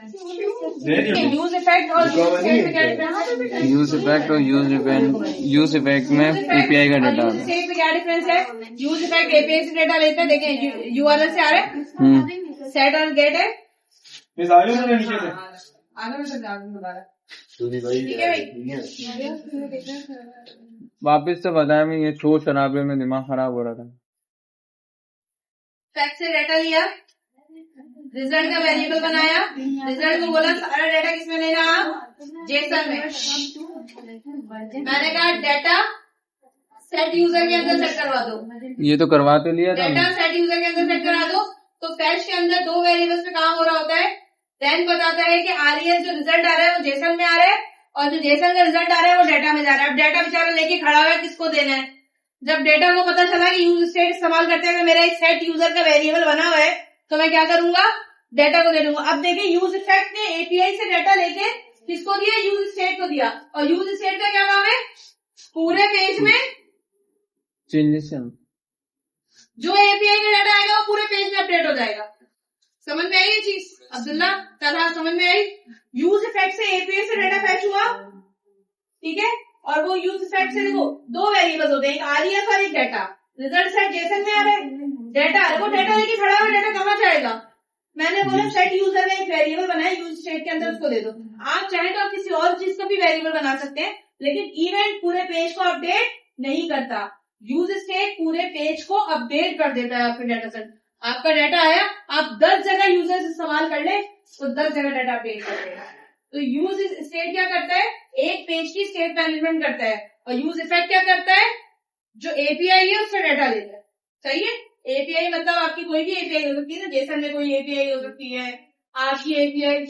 Use effect और use में क्या डिफरेंस है? यूज इफेक्ट और यूज इफेक्ट में एपीआई का डेटा यूज स्टेट में क्या डिफरेंस है? यूज इफेक्ट एपीआई से डेटा लेते हैं, देखें यूआरएल से आ रहा है, सेट और गेट है, आगे में समझा दोबारा, ठीक है भाई। वापिस से बताया, मैं ये शोर शराबे में दिमाग खराब हो रहा था। फैक्ट से डाटा लिया, रिजल्ट का वेरिएबल बनाया, रिजल्ट को बोला सारा डाटा किसमें लेना आप? जेसन में। मैंने कहा डाटा सेट यूजर के अंदर सेट करवा दो, ये तो करवा तो लिया था। डाटा सेट यूजर के अंदर सेट करा दो। तो फैक्ट के अंदर दो वेरिएबल्स पे काम हो रहा होता है। देन बताता है कि आरईएस जो रिजल्ट आ रहा है वो जेसन में आ रहा है, और जो जेसन का रिजल्ट आ रहा है वो डाटा में जा रहा है। अब डाटा बेचारा लेके खड़ा हुआ है, किसको देना है? जब डेटा को पता चला कि यूज स्टेट इस्तेमाल करते हुए मेरा एक सेट यूजर का वेरिएबल बना हुआ है, तो मैं क्या करूंगा? डेटा को दे दूंगा। अब देखिए यूज इफेक्ट ने एपीआई से डाटा लेके किसको दिया? यूज स्टेट को दिया। और यूज स्टेट का क्या काम है? पूरे पेज में चेंजेस जो एपीआई का डाटा आएगा वो पूरे पेज में अपडेट हो जाएगा। समझ में आई ये चीज अब्दुल्ला? तलहा समझ में आई? यूज इफेक्ट से एपीआई से डाटा फैच हुआ, ठीक है, और वो यूज इफेक्ट से देखो दो वेरिएबल्स होते हैं, एक आरईएस और एक डाटा। रिजल्ट सेट जेसन में आ रहा है, डाटा वो डाटा लेके खड़ा हुआ, डाटा कहाँ जाएगा? मैंने बोला सेट यूजर में एक वेरिएबल बनाया यूज स्टेट के अंदर, उसको दे दो। आप चाहे तो आप किसी और चीज का भी वेरिएबल बना सकते हैं, लेकिन इवेंट पूरे पेज को अपडेट नहीं करता। यूज स्टेट पूरे पेज को अपडेट कर देता है आपके डाटा सेट। आपका डाटा आया, आप 10 जगह यूजर इस्तेमाल कर ले तो 10 जगह डाटा अपडेट कर देगा। तो यूज स्टेट क्या करता है? एक पेज की स्टेट मैनेजमेंट करता है, और यूज इफेक्ट क्या करता है? जो एपीआई है उससे डाटा लेता है। सही है? एपीआई मतलब आपकी कोई भी एपीआई हो सकती है ना, जेसन में कोई एपीआई हो सकती है, आपकी एपीआई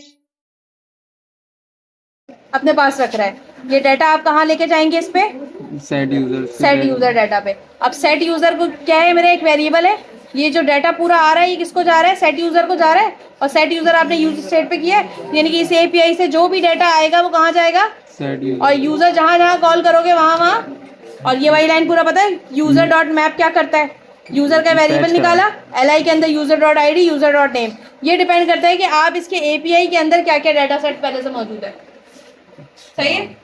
अपने पास रख रहा है। ये डाटा आप कहाँ लेके जाएंगे? इस पे सेट यूजर डाटा पे। अब सेट यूजर को क्या है? मेरा एक वेरिएबल है, ये जो डाटा पूरा आ रहा है ये किसको जा रहा है? सेट यूजर को जा रहा है। और सेट यूजर आपने यूज स्टेट पे किया है, यानी कि इस एपीआई से जो भी डाटा आएगा वो कहाँ जाएगा? और यूजर जहां जहां कॉल करोगे वहां वहां। और ये वाली लाइन पूरा पता है? यूजर डॉट मैप क्या करता है? यूजर का वेरिएबल निकाला, एलआई के अंदर user dot ID, user dot name. ये डिपेंड करता है कि आप इसके एपीआई के अंदर क्या क्या डाटा सेट पहले से मौजूद है। सही है?